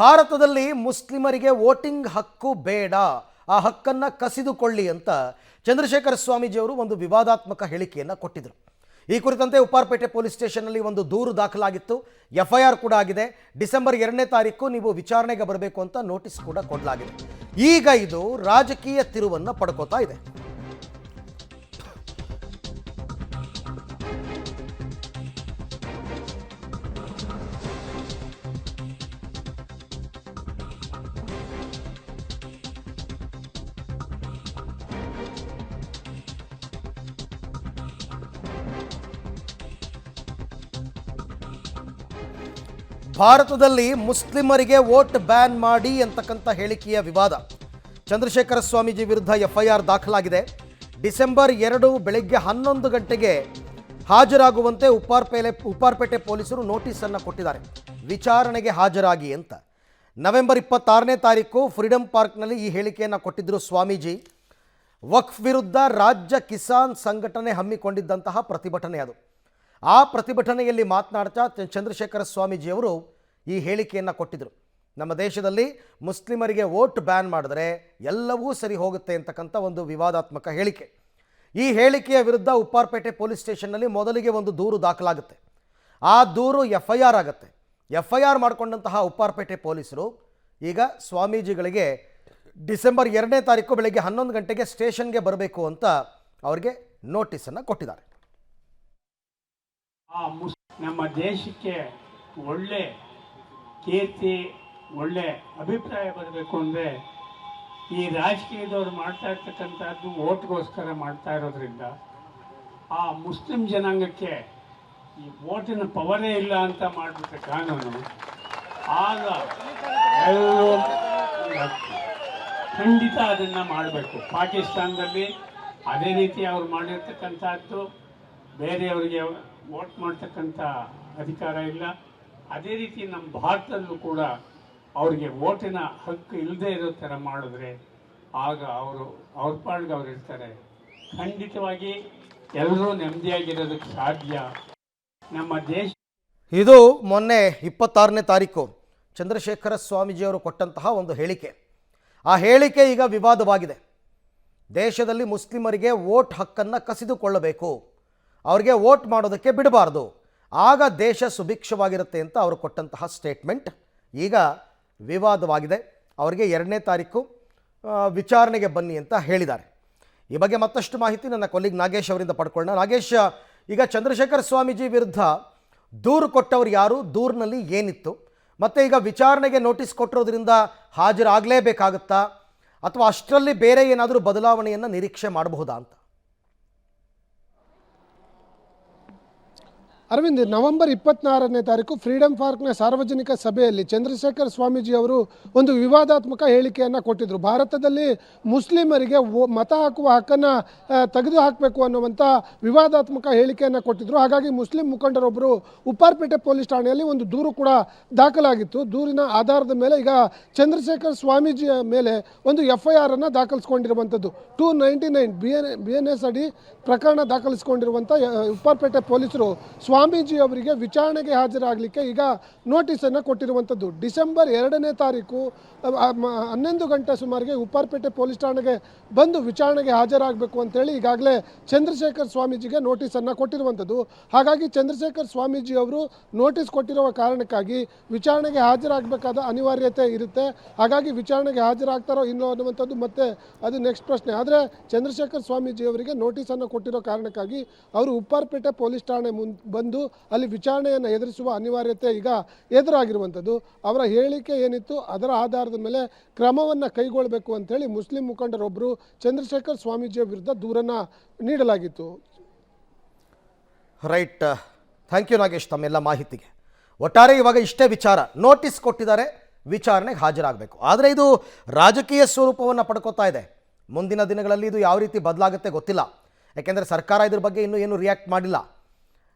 ಭಾರತದಲ್ಲಿ ಮುಸ್ಲಿಮರಿಗೆ ವೋಟಿಂಗ್ ಹಕ್ಕು ಬೇಡ, ಆ ಹಕ್ಕನ್ನು ಕಸಿದುಕೊಳ್ಳಿ ಅಂತ ಚಂದ್ರಶೇಖರ ಸ್ವಾಮೀಜಿಯವರು ಒಂದು ವಿವಾದಾತ್ಮಕ ಹೇಳಿಕೆಯನ್ನು ಕೊಟ್ಟಿದ್ದರು. ಈ ಕುರಿತಂತೆ ಉಪ್ಪಾರಪೇಟೆ ಪೊಲೀಸ್ ಸ್ಟೇಷನ್ನಲ್ಲಿ ಒಂದು ದೂರು ದಾಖಲಾಗಿತ್ತು. FIR ಕೂಡ ಆಗಿದೆ. ಡಿಸೆಂಬರ್ 2ನೇ ತಾರೀಕು ನೀವು ವಿಚಾರಣೆಗೆ ಬರಬೇಕು ಅಂತ ನೋಟಿಸ್ ಕೂಡ ಕೊಡಲಾಗಿದೆ. ಈಗ ಇದು ರಾಜಕೀಯ ತಿರುವನ್ನು ಪಡ್ಕೋತಾ ಇದೆ. ಭಾರತದಲ್ಲಿ ಮುಸ್ಲಿಮರಿಗೆ ವೋಟ್ ಬ್ಯಾನ್ ಮಾಡಿ ಅಂತಕ್ಕಂಥ ಹೇಳಿಕೆಯ ವಿವಾದ. ಚಂದ್ರಶೇಖರ ಸ್ವಾಮೀಜಿ ವಿರುದ್ಧ FIR ದಾಖಲಾಗಿದೆ. ಡಿಸೆಂಬರ್ 2 ಬೆಳಗ್ಗೆ 11 ಗಂಟೆಗೆ ಹಾಜರಾಗುವಂತೆ ಉಪ್ಪಾರಪೇಟೆ ಪೊಲೀಸರು ನೋಟಿಸನ್ನು ಕೊಟ್ಟಿದ್ದಾರೆ. ವಿಚಾರಣೆಗೆ ಹಾಜರಾಗಿ ಅಂತ. ನವೆಂಬರ್ 26ನೇ ತಾರೀಕು ಫ್ರೀಡಂ ಪಾರ್ಕ್ನಲ್ಲಿ ಈ ಹೇಳಿಕೆಯನ್ನು ಕೊಟ್ಟಿದ್ದರು ಸ್ವಾಮೀಜಿ. ವಕ್ಫ್ ವಿರುದ್ಧ ರಾಜ್ಯ ಕಿಸಾನ್ ಸಂಘಟನೆ ಹಮ್ಮಿಕೊಂಡಿದ್ದಂತಹ ಪ್ರತಿಭಟನೆ ಅದು. ಆ ಪ್ರತಿಭಟನೆಯಲ್ಲಿ ಮಾತನಾಡ್ತಾ ಚಂದ್ರಶೇಖರ ಸ್ವಾಮೀಜಿಯವರು ಈ ಹೇಳಿಕೆಯನ್ನು ಕೊಟ್ಟಿದ್ದರು. ನಮ್ಮ ದೇಶದಲ್ಲಿ ಮುಸ್ಲಿಮರಿಗೆ ವೋಟ್ ಬ್ಯಾನ್ ಮಾಡಿದ್ರೆ ಎಲ್ಲವೂ ಸರಿ ಹೋಗುತ್ತೆ ಅಂತಕ್ಕಂಥ ಒಂದು ವಿವಾದಾತ್ಮಕ ಹೇಳಿಕೆ. ಈ ಹೇಳಿಕೆಯ ವಿರುದ್ಧ ಉಪ್ಪಾರಪೇಟೆ ಪೊಲೀಸ್ ಸ್ಟೇಷನ್ನಲ್ಲಿ ಮೊದಲಿಗೆ ಒಂದು ದೂರು ದಾಖಲಾಗುತ್ತೆ. ಆ ದೂರು FIR ಆಗುತ್ತೆ. FIR ಮಾಡಿಕೊಂಡಂತಹ ಉಪ್ಪಾರಪೇಟೆ ಪೊಲೀಸರು ಈಗ ಸ್ವಾಮೀಜಿಗಳಿಗೆ ಡಿಸೆಂಬರ್ 2ನೇ ತಾರೀಕು ಬೆಳಗ್ಗೆ 11 ಗಂಟೆಗೆ ಸ್ಟೇಷನ್ಗೆ ಬರಬೇಕು ಅಂತ ಅವರಿಗೆ ನೋಟಿಸನ್ನು ಕೊಟ್ಟಿದ್ದಾರೆ. ನಮ್ಮ ದೇಶಕ್ಕೆ ಒಳ್ಳೆ ಕೀರ್ತಿ, ಒಳ್ಳೆ ಅಭಿಪ್ರಾಯ ಬರಬೇಕು ಅಂದರೆ ಈ ರಾಜಕೀಯದವರು ಮಾಡ್ತಾ ಇರ್ತಕ್ಕಂಥದ್ದು ಓಟ್ಗೋಸ್ಕರ ಮಾಡ್ತಾ ಇರೋದ್ರಿಂದ ಆ ಮುಸ್ಲಿಂ ಜನಾಂಗಕ್ಕೆ ಈ ಓಟಿನ ಪವರೇ ಇಲ್ಲ ಅಂತ ಮಾಡಿಬಿಟ್ರೆ ಕಾನೂನು, ಆಗ ಎಲ್ಲರೂ ಖಂಡಿತ ಅದನ್ನು ಮಾಡಬೇಕು. ಪಾಕಿಸ್ತಾನದಲ್ಲಿ ಅದೇ ರೀತಿ ಅವ್ರು ಮಾಡಿರ್ತಕ್ಕಂಥದ್ದು, ಬೇರೆಯವರಿಗೆ ವೋಟ್ ಮಾಡ್ತಕ್ಕಂಥ ಅಧಿಕಾರ ಇಲ್ಲ. ಅದೇ ರೀತಿ ನಮ್ಮ ಭಾರತದಲ್ಲೂ ಕೂಡ ಅವರಿಗೆ ವೋಟಿನ ಹಕ್ಕು ಇಲ್ಲದೆ ಇರೋ ಥರ ಮಾಡಿದ್ರೆ ಆಗ ಅವ್ರ ಪಾಡ್ಗೆ ಅವ್ರು ಇರ್ತಾರೆ. ಖಂಡಿತವಾಗಿ ಎಲ್ಲರೂ ನೆಮ್ಮದಿಯಾಗಿರೋದಕ್ಕೆ ಸಾಧ್ಯ. ನಮ್ಮ ದೇಶ ಇದು ಮೊನ್ನೆ 26ನೇ ತಾರೀಕು ಚಂದ್ರಶೇಖರ ಸ್ವಾಮೀಜಿಯವರು ಕೊಟ್ಟಂತಹ ಒಂದು ಹೇಳಿಕೆ. ಆ ಹೇಳಿಕೆ ಈಗ ವಿವಾದವಾಗಿದೆ. ದೇಶದಲ್ಲಿ ಮುಸ್ಲಿಮರಿಗೆ ವೋಟ್ ಹಕ್ಕನ್ನು ಕಸಿದುಕೊಳ್ಳಬೇಕು, ಅವ್ರಿಗೆ ವೋಟ್ ಮಾಡೋದಕ್ಕೆ ಬಿಡಬಾರ್ದು, ಆಗ ದೇಶ ಸುಭಿಕ್ಷವಾಗಿರುತ್ತೆ ಅಂತ ಅವರು ಕೊಟ್ಟಂತಹ ಸ್ಟೇಟ್ಮೆಂಟ್ ಈಗ ವಿವಾದವಾಗಿದೆ. ಅವರಿಗೆ 2ನೇ ತಾರೀಕು ವಿಚಾರಣೆಗೆ ಬನ್ನಿ ಅಂತ ಹೇಳಿದ್ದಾರೆ. ಈ ಬಗ್ಗೆ ಮತ್ತಷ್ಟು ಮಾಹಿತಿ ನನ್ನ ಕೊಲ್ಲಿಗ್ ನಾಗೇಶ್ ಅವರಿಂದ ಪಡ್ಕೊಳ್ಳೋಣ. ನಾಗೇಶ್, ಈಗ ಚಂದ್ರಶೇಖರ ಸ್ವಾಮೀಜಿ ವಿರುದ್ಧ ದೂರು ಕೊಟ್ಟವರು ಯಾರು, ದೂರಿನಲ್ಲಿ ಏನಿತ್ತು, ಮತ್ತು ಈಗ ವಿಚಾರಣೆಗೆ ನೋಟಿಸ್ ಕೊಟ್ಟಿರೋದ್ರಿಂದ ಹಾಜರಾಗಲೇಬೇಕಾಗುತ್ತಾ ಅಥವಾ ಅಷ್ಟರಲ್ಲಿ ಬೇರೆ ಏನಾದರೂ ಬದಲಾವಣೆಯನ್ನು ನಿರೀಕ್ಷೆ ಮಾಡಬಹುದಾ ಅಂತ? ಅರವಿಂದ್, ನವೆಂಬರ್ 26ನೇ ತಾರೀಕು ಫ್ರೀಡಂ ಪಾರ್ಕ್ನ ಸಾರ್ವಜನಿಕ ಸಭೆಯಲ್ಲಿ ಚಂದ್ರಶೇಖರ್ ಸ್ವಾಮೀಜಿ ಅವರು ಒಂದು ವಿವಾದಾತ್ಮಕ ಹೇಳಿಕೆಯನ್ನು ಕೊಟ್ಟಿದ್ದರು. ಭಾರತದಲ್ಲಿ ಮುಸ್ಲಿಮರಿಗೆ ಮತ ಹಾಕುವ ಹಕ್ಕನ್ನು ತೆಗೆದು ಹಾಕಬೇಕು ಅನ್ನುವಂಥ ವಿವಾದಾತ್ಮಕ ಹೇಳಿಕೆಯನ್ನು ಕೊಟ್ಟಿದ್ದರು. ಹಾಗಾಗಿ ಮುಸ್ಲಿಂ ಮುಖಂಡರೊಬ್ಬರು ಉಪ್ಪಾರಪೇಟೆ ಪೊಲೀಸ್ ಠಾಣೆಯಲ್ಲಿ ಒಂದು ದೂರು ಕೂಡ ದಾಖಲಾಗಿತ್ತು. ದೂರಿನ ಆಧಾರದ ಮೇಲೆ ಈಗ ಚಂದ್ರಶೇಖರ್ ಸ್ವಾಮೀಜಿಯ ಮೇಲೆ ಒಂದು FIR ಅನ್ನು ದಾಖಲಿಸಿಕೊಂಡಿರುವಂಥದ್ದು. 299 BNS ಅಡಿ ಪ್ರಕರಣ ದಾಖಲಿಸಿಕೊಂಡಿರುವಂಥ ಉಪ್ಪಾರಪೇಟೆ ಪೊಲೀಸರು ಸ್ವಾಮೀಜಿ ಅವರಿಗೆ ವಿಚಾರಣೆಗೆ ಹಾಜರಾಗಲಿಕ್ಕೆ ಈಗ ನೋಟಿಸನ್ನು ಕೊಟ್ಟಿರುವಂಥದ್ದು. ಡಿಸೆಂಬರ್ 2ನೇ ತಾರೀಕು 11 ಗಂಟೆ ಸುಮಾರಿಗೆ ಉಪ್ಪಾರಪೇಟೆ ಪೊಲೀಸ್ ಠಾಣೆಗೆ ಬಂದು ವಿಚಾರಣೆಗೆ ಹಾಜರಾಗಬೇಕು ಅಂತೇಳಿ ಈಗಾಗಲೇ ಚಂದ್ರಶೇಖರ್ ಸ್ವಾಮೀಜಿಗೆ ನೋಟಿಸನ್ನು ಕೊಟ್ಟಿರುವಂಥದ್ದು. ಹಾಗಾಗಿ ಚಂದ್ರಶೇಖರ್ ಸ್ವಾಮೀಜಿ ಅವರು ನೋಟಿಸ್ ಕೊಟ್ಟಿರುವ ಕಾರಣಕ್ಕಾಗಿ ವಿಚಾರಣೆಗೆ ಹಾಜರಾಗಬೇಕಾದ ಅನಿವಾರ್ಯತೆ ಇರುತ್ತೆ. ಹಾಗಾಗಿ ವಿಚಾರಣೆಗೆ ಹಾಜರಾಗ್ತಾರೋ ಇಲ್ಲೋ ಅನ್ನುವಂಥದ್ದು ಮತ್ತೆ ಅದು ನೆಕ್ಸ್ಟ್ ಪ್ರಶ್ನೆ. ಆದರೆ ಚಂದ್ರಶೇಖರ್ ಸ್ವಾಮೀಜಿ ಅವರಿಗೆ ನೋಟಿಸನ್ನು ಕೊಟ್ಟಿರೋ ಕಾರಣಕ್ಕಾಗಿ ಅವರು ಉಪ್ಪಾರಪೇಟೆ ಪೊಲೀಸ್ ಠಾಣೆ ಬಂದು ಅಲ್ಲಿ ವಿಚಾರಣೆಯನ್ನು ಎದುರಿಸುವ ಅನಿವಾರ್ಯತೆ ಈಗ ಎದುರಾಗಿರುವಂಥದ್ದು. ಅವರ ಹೇಳಿಕೆ ಏನಿತ್ತು ಅದರ ಆಧಾರದ ಮೇಲೆ ಕ್ರಮವನ್ನು ಕೈಗೊಳ್ಳಬೇಕು ಅಂತೇಳಿ ಮುಸ್ಲಿಂ ಮುಖಂಡರೊಬ್ಬರು ಚಂದ್ರಶೇಖರ್ ಸ್ವಾಮೀಜಿಯ ವಿರುದ್ಧ ದೂರನ್ನು ನೀಡಲಾಗಿತ್ತು. ರೈಟ್, ಥ್ಯಾಂಕ್ ಯು ನಾಗೇಶ್ ತಮ್ಮೆಲ್ಲ ಮಾಹಿತಿಗೆ. ಒಟ್ಟಾರೆ ಇವಾಗ ಇಷ್ಟೇ ವಿಚಾರ, ನೋಟಿಸ್ ಕೊಟ್ಟಿದ್ದಾರೆ, ವಿಚಾರಣೆಗೆ ಹಾಜರಾಗಬೇಕು. ಆದರೆ ಇದು ರಾಜಕೀಯ ಸ್ವರೂಪವನ್ನು ಪಡ್ಕೋತಾ ಇದೆ. ಮುಂದಿನ ದಿನಗಳಲ್ಲಿ ಇದು ಯಾವ ರೀತಿ ಬದಲಾಗುತ್ತೆ ಗೊತ್ತಿಲ್ಲ. ಯಾಕೆಂದರೆ ಸರ್ಕಾರ ಇದ್ರ ಬಗ್ಗೆ ಇನ್ನೂ ಏನು ರಿಯಾಕ್ಟ್ ಮಾಡಿಲ್ಲ.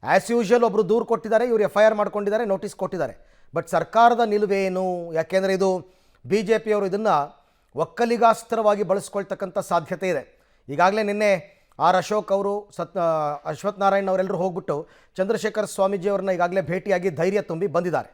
ಆ್ಯಸ್ ಯೂಶುವಲ್ ಒಬ್ಬರು ದೂರು ಕೊಟ್ಟಿದ್ದಾರೆ, ಇವರು FIR ಮಾಡ್ಕೊಂಡಿದ್ದಾರೆ, ನೋಟಿಸ್ ಕೊಟ್ಟಿದ್ದಾರೆ. ಬಟ್ ಸರ್ಕಾರದ ನಿಲುವೇನು? ಯಾಕೆಂದರೆ ಇದು BJP ಅವರು ಇದನ್ನು ಒಕ್ಕಲಿಗಾಸ್ತ್ರವಾಗಿ ಬಳಸ್ಕೊಳ್ತಕ್ಕಂಥ ಸಾಧ್ಯತೆ ಇದೆ. ಈಗಾಗಲೇ ನಿನ್ನೆ ಅಶೋಕ್ ಅವರು ಅಶ್ವಥ್ ನಾರಾಯಣ್ ಅವರೆಲ್ಲರೂ ಹೋಗ್ಬಿಟ್ಟು ಚಂದ್ರಶೇಖರ ಸ್ವಾಮೀಜಿಯವರನ್ನ ಈಗಾಗಲೇ ಭೇಟಿಯಾಗಿ ಧೈರ್ಯ ತುಂಬಿ ಬಂದಿದ್ದಾರೆ.